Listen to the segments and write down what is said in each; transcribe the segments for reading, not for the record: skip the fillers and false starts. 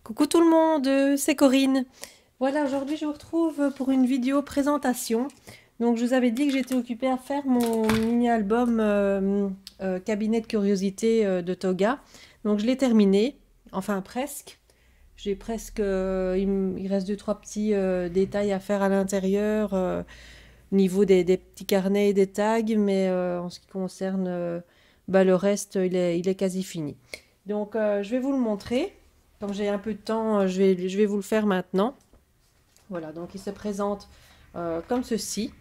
Coucou tout le monde, c'est Corinne. Voilà, aujourd'hui je vous retrouve pour une vidéo présentation. Donc je vous avais dit que j'étais occupée à faire mon mini-album cabinet de curiosité de Toga. Donc je l'ai terminé, enfin presque. J'ai presque, il reste deux trois petits détails à faire à l'intérieur, au niveau des petits carnets et des tags, mais en ce qui concerne le reste, il est quasi fini. Donc je vais vous le montrer. Comme j'ai un peu de temps, je vais vous le faire maintenant. Voilà, donc il se présente comme ceci.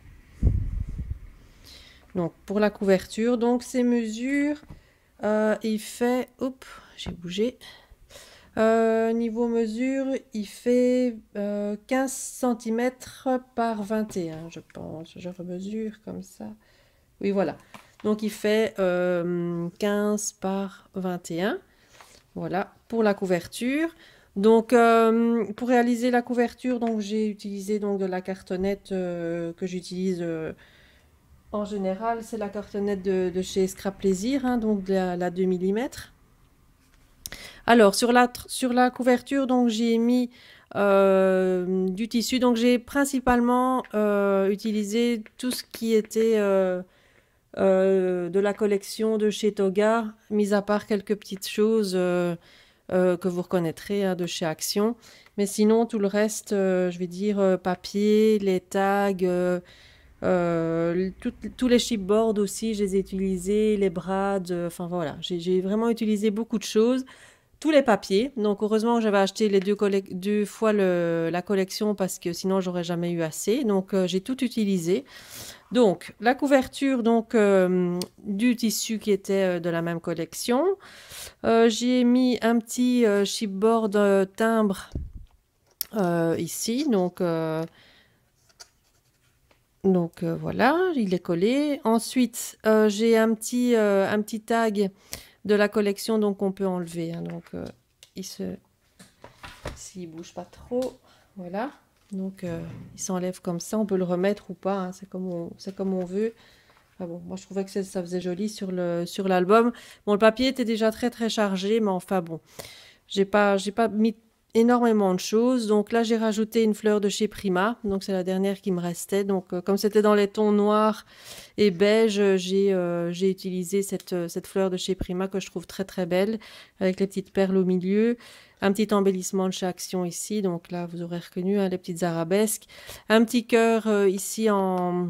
Donc pour la couverture, donc ces mesures, il fait, hop, j'ai bougé. Niveau mesure, il fait 15 cm par 21, je pense. Je remesure comme ça. Oui, voilà. Donc il fait 15 par 21. Voilà, pour la couverture. Donc, pour réaliser la couverture, donc j'ai utilisé donc de la cartonnette que j'utilise en général. C'est la cartonnette de chez Scrap Plaisir, hein, donc de la 2 mm. Alors, sur la couverture, donc j'ai mis du tissu. Donc, j'ai principalement utilisé tout ce qui était de la collection de chez Toga, mis à part quelques petites choses que vous reconnaîtrez hein, de chez Action. Mais sinon, tout le reste, je vais dire papier, les tags, tous les chipboards aussi, je les ai utilisés, les brades, enfin voilà, j'ai vraiment utilisé beaucoup de choses. Tous les papiers, donc heureusement que j'avais acheté les deux fois la collection parce que sinon j'aurais jamais eu assez. Donc j'ai tout utilisé. Donc la couverture donc du tissu qui était de la même collection. J'ai mis un petit chipboard timbre ici, donc voilà, il est collé. Ensuite, j'ai un petit tag de la collection donc on peut enlever. Hein, donc s'il bouge pas trop, voilà. Donc il s'enlève comme ça, on peut le remettre ou pas, hein, c'est comme on veut. Ah bon, moi je trouvais que ça faisait joli sur l'album. Bon, le papier était déjà très très chargé, mais enfin bon, j'ai pas mis énormément de choses. Donc là, j'ai rajouté une fleur de chez Prima. Donc c'est la dernière qui me restait. Donc comme c'était dans les tons noirs et beige, j'ai utilisé cette fleur de chez Prima que je trouve très très belle, avec les petites perles au milieu. Un petit embellissement de chez Action ici. Donc là, vous aurez reconnu hein, les petites arabesques. Un petit cœur ici en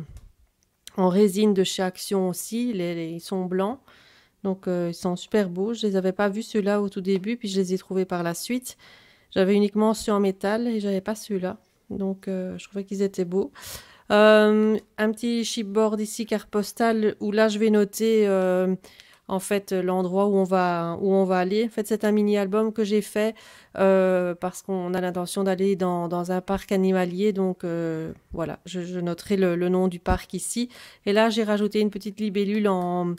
résine de chez Action aussi. Ils sont blancs. Donc ils sont super beaux. Je les avais pas vus ceux-là au tout début, puis je les ai trouvés par la suite. J'avais uniquement ceux en métal et j'avais pas ceux-là. Donc je trouvais qu'ils étaient beaux. Un petit chipboard ici, carte postale, où là je vais noter en fait l'endroit où on va aller. En fait, c'est un mini-album que j'ai fait parce qu'on a l'intention d'aller dans un parc animalier. Donc voilà, je noterai le nom du parc ici. Et là, j'ai rajouté une petite libellule en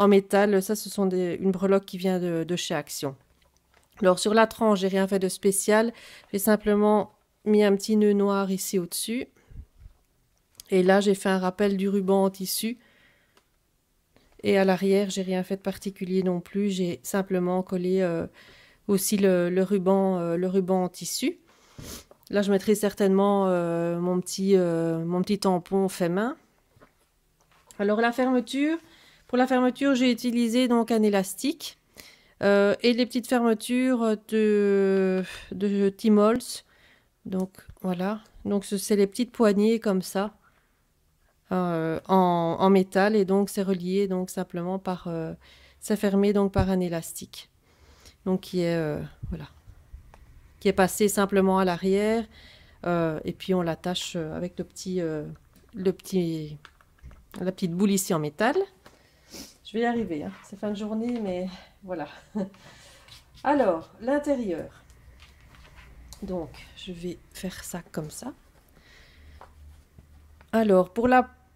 métal. Ça, ce sont une breloque qui vient de chez Action. Alors sur la tranche, j'ai rien fait de spécial. J'ai simplement mis un petit nœud noir ici au-dessus. Et là, j'ai fait un rappel du ruban en tissu. Et à l'arrière, j'ai rien fait de particulier non plus. J'ai simplement collé aussi le ruban en tissu. Là, je mettrai certainement mon petit tampon fait main. Alors la fermeture, pour la fermeture, j'ai utilisé donc un élastique. Et les petites fermetures de Timols. Donc voilà. Donc c'est les petites poignées comme ça en métal et donc c'est relié donc simplement par c'est fermé donc par un élastique. Donc qui est voilà qui est passé simplement à l'arrière et puis on l'attache avec la petite boule ici en métal. Je vais y arriver, hein. C'est fin de journée mais voilà. Alors, l'intérieur. Donc, je vais faire ça comme ça. Alors,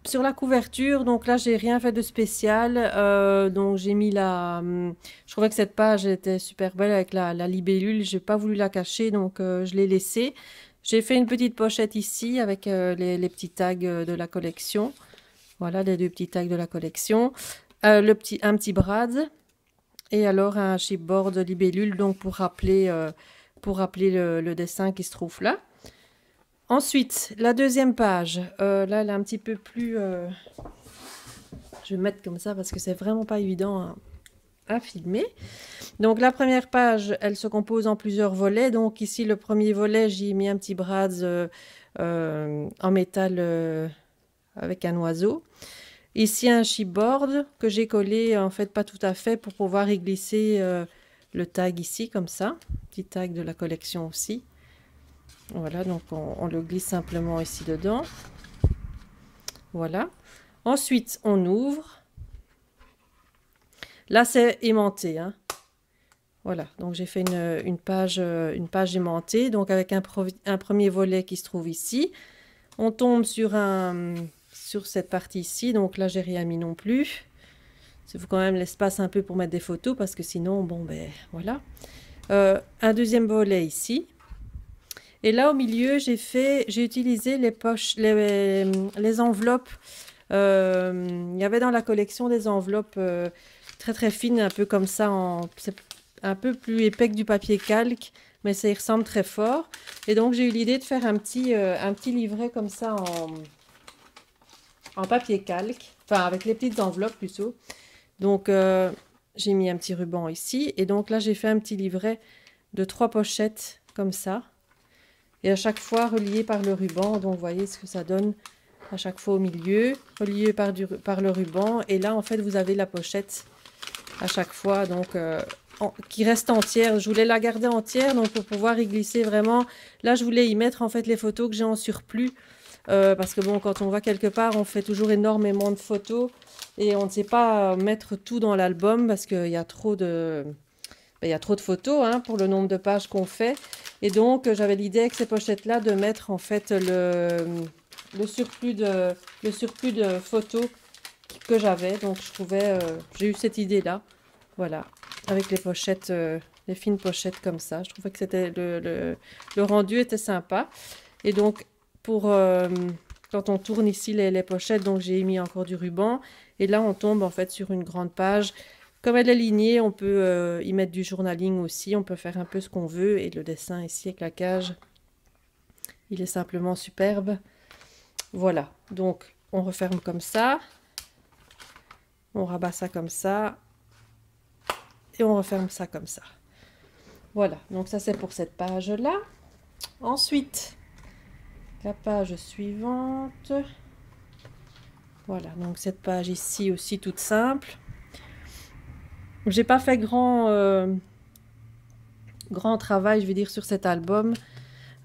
sur la couverture, donc là, j'ai rien fait de spécial. Donc, j'ai mis je trouvais que cette page était super belle avec la libellule. J'ai pas voulu la cacher, donc je l'ai laissée. J'ai fait une petite pochette ici avec les petits tags de la collection. Voilà, les deux petits tags de la collection. Un petit brad. Et alors un chipboard libellule donc pour rappeler pour rappeler le dessin qui se trouve là. Ensuite, la deuxième page, là, elle est un petit peu plus... je vais mettre comme ça parce que c'est vraiment pas évident à filmer. Donc, la première page, elle se compose en plusieurs volets. Donc, ici, le premier volet, j'ai mis un petit brads en métal avec un oiseau. Ici, un chipboard que j'ai collé, en fait, pas tout à fait, pour pouvoir y glisser le tag ici, comme ça. Petit tag de la collection aussi. Voilà, donc on le glisse simplement ici dedans. Voilà. Ensuite, on ouvre. Là, c'est aimanté, hein. Voilà, donc j'ai fait une page aimantée, donc avec un premier volet qui se trouve ici. On tombe sur cette partie ici, donc là, j'ai rien mis non plus. Il faut quand même l'espace un peu pour mettre des photos, parce que sinon, bon, ben, voilà. Un deuxième volet ici. Et là, au milieu, j'ai utilisé les poches, les enveloppes. Il y avait dans la collection des enveloppes très très fines, un peu comme ça, c'est un peu plus épais que du papier calque, mais ça y ressemble très fort. Et donc, j'ai eu l'idée de faire un petit livret comme ça en papier calque, enfin avec les petites enveloppes plutôt. Donc, j'ai mis un petit ruban ici. Et donc là, j'ai fait un petit livret de 3 pochettes comme ça. Et à chaque fois relié par le ruban. Donc, vous voyez ce que ça donne à chaque fois au milieu. Relié par le ruban. Et là, en fait, vous avez la pochette à chaque fois. Donc, qui reste entière. Je voulais la garder entière. Donc, pour pouvoir y glisser vraiment. Là, je voulais y mettre en fait les photos que j'ai en surplus. Parce que bon, quand on va quelque part, on fait toujours énormément de photos. Et on ne sait pas mettre tout dans l'album parce qu'il y a trop de... il y a trop de photos hein, pour le nombre de pages qu'on fait. Et donc, j'avais l'idée avec ces pochettes-là de mettre en fait le surplus de photos que j'avais. Donc, je trouvais, j'ai eu cette idée-là. Voilà, avec les pochettes, les fines pochettes comme ça. Je trouvais que c'était le rendu était sympa. Et donc, quand on tourne ici les pochettes, donc j'ai mis encore du ruban. Et là, on tombe en fait sur une grande page. Comme elle est lignée, on peut y mettre du journaling aussi. On peut faire un peu ce qu'on veut. Et le dessin ici avec la cage, il est simplement superbe. Voilà. Donc, on referme comme ça. On rabat ça comme ça. Et on referme ça comme ça. Voilà. Donc, ça, c'est pour cette page-là. Ensuite, la page suivante. Voilà. Donc, cette page ici aussi, toute simple. J'ai pas fait grand travail, je vais dire, sur cet album.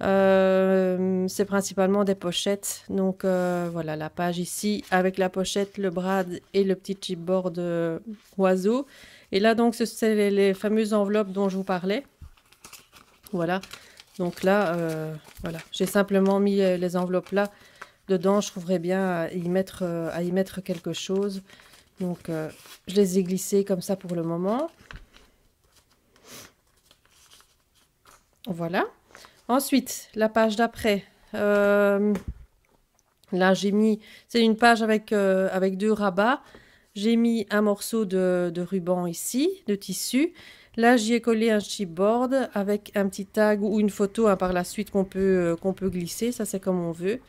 C'est principalement des pochettes. Donc voilà, la page ici avec la pochette, le brad et le petit chipboard oiseau. Et là, donc, c'est les fameuses enveloppes dont je vous parlais. Voilà. Donc là, voilà, j'ai simplement mis les enveloppes là. Dedans, je trouverais bien à y mettre quelque chose. Donc, je les ai glissées comme ça pour le moment. Voilà. Ensuite, la page d'après. Là, j'ai mis... C'est une page avec 2 rabats. J'ai mis un morceau de ruban ici, de tissu. Là, j'y ai collé un chipboard avec un petit tag ou une photo hein, par la suite qu'on peut glisser. Ça, c'est comme on veut.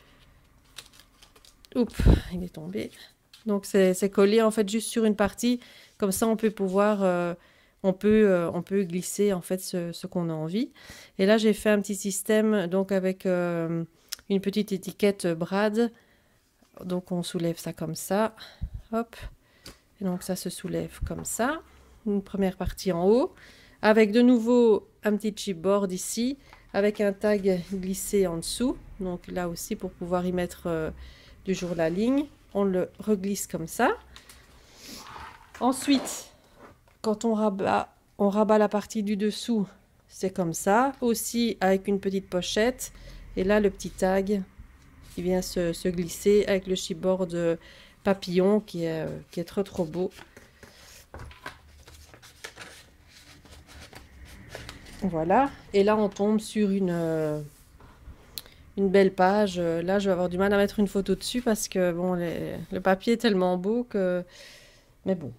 Oups, il est tombé. Donc, c'est collé en fait juste sur une partie. Comme ça, on peut pouvoir... on peut glisser en fait ce qu'on a envie. Et là, j'ai fait un petit système donc avec une petite étiquette Brad. Donc, on soulève ça comme ça. Hop. Et donc, ça se soulève comme ça. Une première partie en haut. Avec de nouveau un petit chipboard ici. Avec un tag glissé en dessous. Donc, là aussi, pour pouvoir y mettre du journaling. On le reglisse comme ça. Ensuite... Quand on rabat la partie du dessous, c'est comme ça. Aussi avec une petite pochette. Et là, le petit tag qui vient se glisser avec le chipboard papillon qui est trop trop beau. Voilà. Et là, on tombe sur une belle page. Là, je vais avoir du mal à mettre une photo dessus parce que bon, le papier est tellement beau que... Mais bon.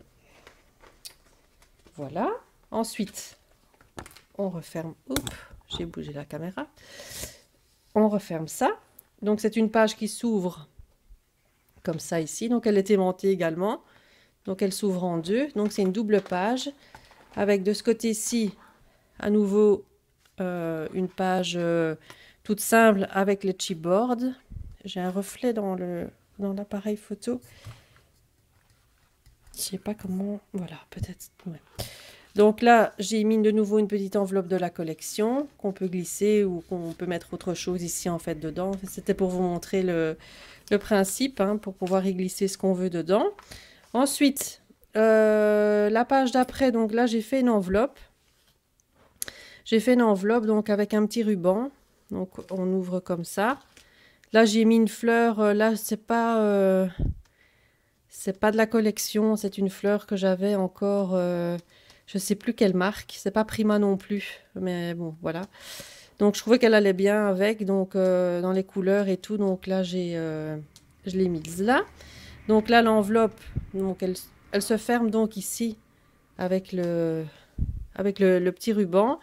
Voilà. Ensuite, on referme. Oups, j'ai bougé la caméra. On referme ça. Donc c'est une page qui s'ouvre comme ça ici. Donc elle est aimantée également. Donc elle s'ouvre en deux. Donc c'est une double page avec de ce côté-ci à nouveau une page toute simple avec le chipboard. J'ai un reflet dans l'appareil photo. Je sais pas comment. Voilà, peut-être. Ouais. Donc là, j'ai mis de nouveau une petite enveloppe de la collection qu'on peut glisser ou qu'on peut mettre autre chose ici en fait dedans. C'était pour vous montrer le principe, hein, pour pouvoir y glisser ce qu'on veut dedans. Ensuite, la page d'après, donc là j'ai fait une enveloppe. J'ai fait une enveloppe donc avec un petit ruban. Donc on ouvre comme ça. Là j'ai mis une fleur. Là c'est pas de la collection. C'est une fleur que j'avais encore. Je sais plus quelle marque, c'est pas Prima non plus, mais bon, voilà. Donc je trouvais qu'elle allait bien avec, donc dans les couleurs et tout, donc là je l'ai mise là. Donc là l'enveloppe, donc elle se ferme donc ici avec le petit ruban.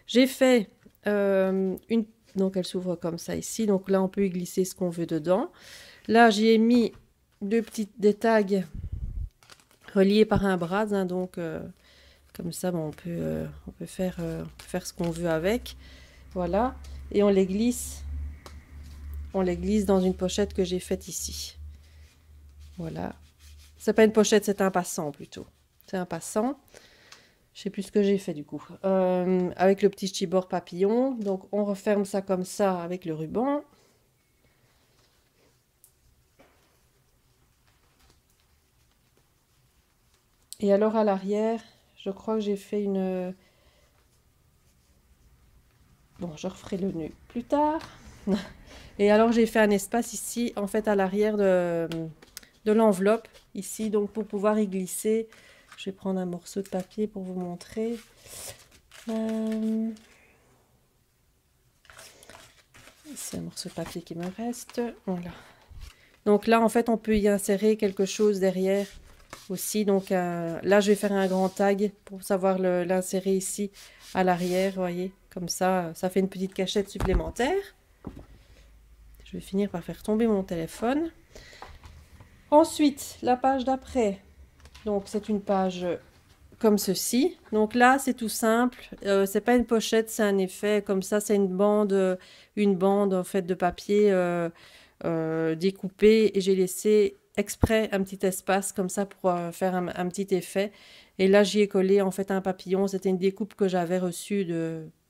J'ai fait donc elle s'ouvre comme ça ici, donc là on peut y glisser ce qu'on veut dedans. Là j'ai mis des tags reliés par un brad, hein, donc comme ça, bon, on peut faire ce qu'on veut avec. Voilà. Et on les glisse dans une pochette que j'ai faite ici. Voilà. C'est pas une pochette, c'est un passant plutôt. C'est un passant. Je sais plus ce que j'ai fait du coup. Avec le petit chibord papillon. Donc on referme ça comme ça avec le ruban. Et alors à l'arrière, je crois que j'ai fait une... Bon, je referai le nœud plus tard. Et alors j'ai fait un espace ici, en fait à l'arrière de l'enveloppe, ici, donc pour pouvoir y glisser. Je vais prendre un morceau de papier pour vous montrer. C'est un morceau de papier qui me reste. Voilà. Donc là, en fait, on peut y insérer quelque chose derrière aussi. Donc là, je vais faire un grand tag pour savoir l'insérer ici à l'arrière, voyez. Comme ça, ça fait une petite cachette supplémentaire. Je vais finir par faire tomber mon téléphone. Ensuite, la page d'après. Donc, c'est une page comme ceci. Donc là, c'est tout simple. C'est pas une pochette, c'est un effet. Comme ça, c'est une bande en fait de papier découpée. Et j'ai laissé exprès un petit espace comme ça pour faire un petit effet. Et là, j'y ai collé en fait un papillon. C'était une découpe que j'avais reçue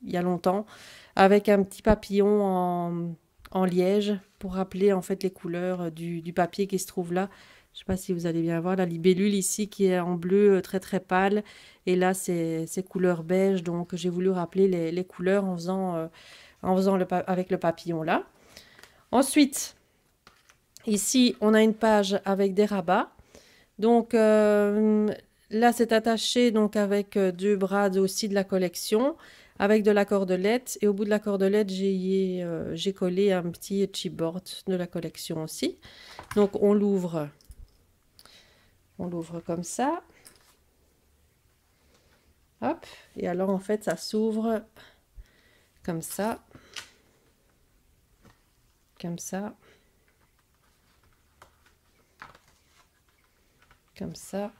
il y a longtemps, avec un petit papillon en liège pour rappeler en fait les couleurs du papier qui se trouve là. Je ne sais pas si vous allez bien voir la libellule ici qui est en bleu très très pâle, et là c'est couleur beige, donc j'ai voulu rappeler les couleurs en faisant avec le papillon là. Ensuite, ici on a une page avec des rabats. Donc là c'est attaché donc avec deux brades aussi de la collection, avec de la cordelette, et au bout de la cordelette j'ai collé un petit chipboard de la collection aussi. Donc on l'ouvre comme ça, hop, et alors en fait ça s'ouvre comme ça, comme ça, comme ça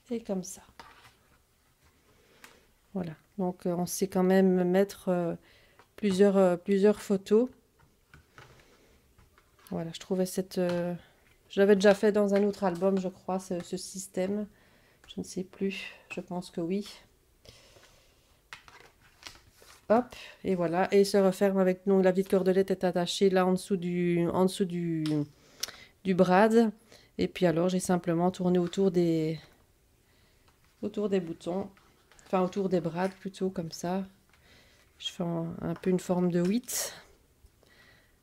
et comme ça. Voilà, donc on sait quand même mettre plusieurs photos. Voilà, je trouvais je l'avais déjà fait dans un autre album, je crois, ce système. Je ne sais plus, je pense que oui. Hop, et voilà, et il se referme avec, donc la petite cordelette est attachée là en dessous du brad. Et puis alors j'ai simplement tourné autour des boutons, enfin autour des brads plutôt, comme ça. Je fais un peu une forme de 8.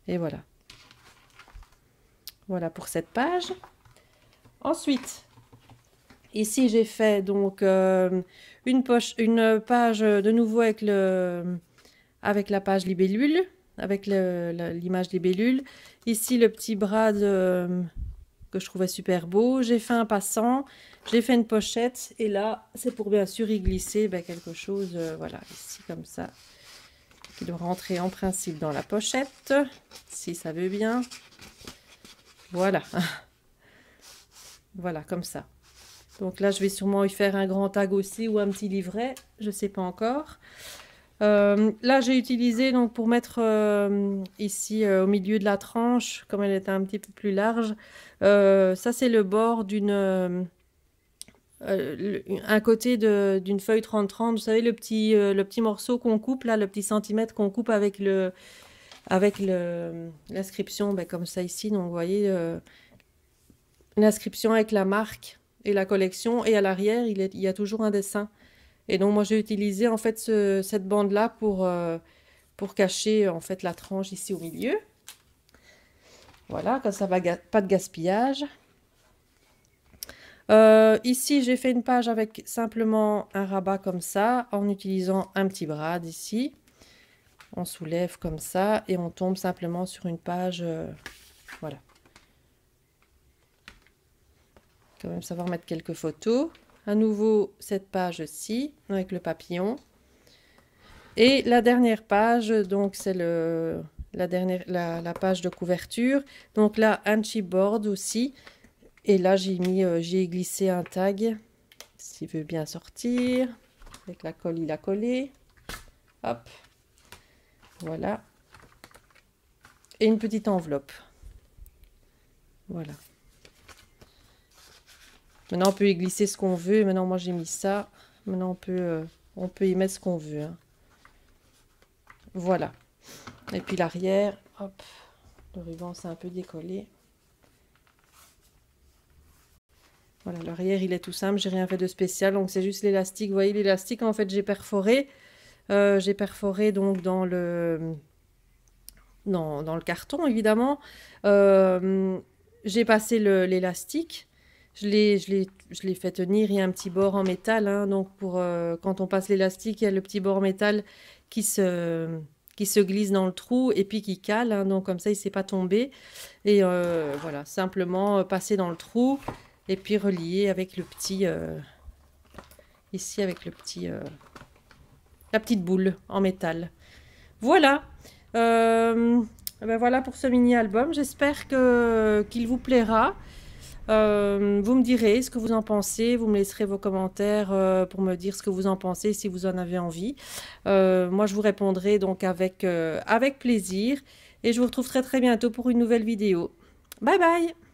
Et voilà. Voilà pour cette page. Ensuite, ici j'ai fait donc une page de nouveau avec la page libellule, avec l'image libellule. Ici le petit brad que que je trouvais super beau. J'ai fait un passant, j'ai fait une pochette et là c'est pour bien sûr y glisser quelque chose, voilà, ici comme ça, qui doit rentrer en principe dans la pochette, si ça veut bien. Voilà, voilà comme ça. Donc là je vais sûrement y faire un grand tag aussi ou un petit livret, je sais pas encore. Là j'ai utilisé donc pour mettre ici au milieu de la tranche, comme elle était un petit peu plus large, ça c'est le bord d'une un côté d'une feuille 30-30, vous savez le petit morceau qu'on coupe là, le petit centimètre qu'on coupe avec l'inscription comme ça ici. Donc vous voyez l'inscription avec la marque et la collection, et à l'arrière il y a toujours un dessin. Et donc moi j'ai utilisé en fait cette bande là pour cacher en fait la tranche ici au milieu. Voilà, comme ça va pas de gaspillage. Ici j'ai fait une page avec simplement un rabat comme ça, en utilisant un petit brad ici. On soulève comme ça et on tombe simplement sur une page, voilà. Quand même savoir mettre quelques photos. À nouveau cette page-ci avec le papillon. Et la dernière page, donc c'est la page de couverture. Donc là un chipboard aussi. Et là j'ai glissé un tag, s'il veut bien sortir. Avec la colle il a collé. Hop. Voilà. Et une petite enveloppe. Voilà. Maintenant, on peut y glisser ce qu'on veut. Maintenant, moi, j'ai mis ça. Maintenant, on peut y mettre ce qu'on veut. Hein. Voilà. Et puis l'arrière, hop, le ruban s'est un peu décollé. Voilà, l'arrière, il est tout simple. J'ai rien fait de spécial. Donc, c'est juste l'élastique. Vous voyez, l'élastique, en fait, j'ai perforé. J'ai perforé donc dans le carton, évidemment. J'ai passé l'élastique. Je l'ai fait tenir, il y a un petit bord en métal, hein, donc quand on passe l'élastique, il y a le petit bord métal qui se glisse dans le trou et puis qui cale, hein, donc comme ça il ne s'est pas tombé. Et voilà, simplement passer dans le trou et puis relier avec le petit, ici avec le petit, la petite boule en métal. Voilà. Voilà pour ce mini-album, j'espère qu'il vous plaira. Vous me direz ce que vous en pensez, vous me laisserez vos commentaires pour me dire ce que vous en pensez si vous en avez envie. Moi je vous répondrai donc avec plaisir et je vous retrouve très bientôt pour une nouvelle vidéo. Bye bye!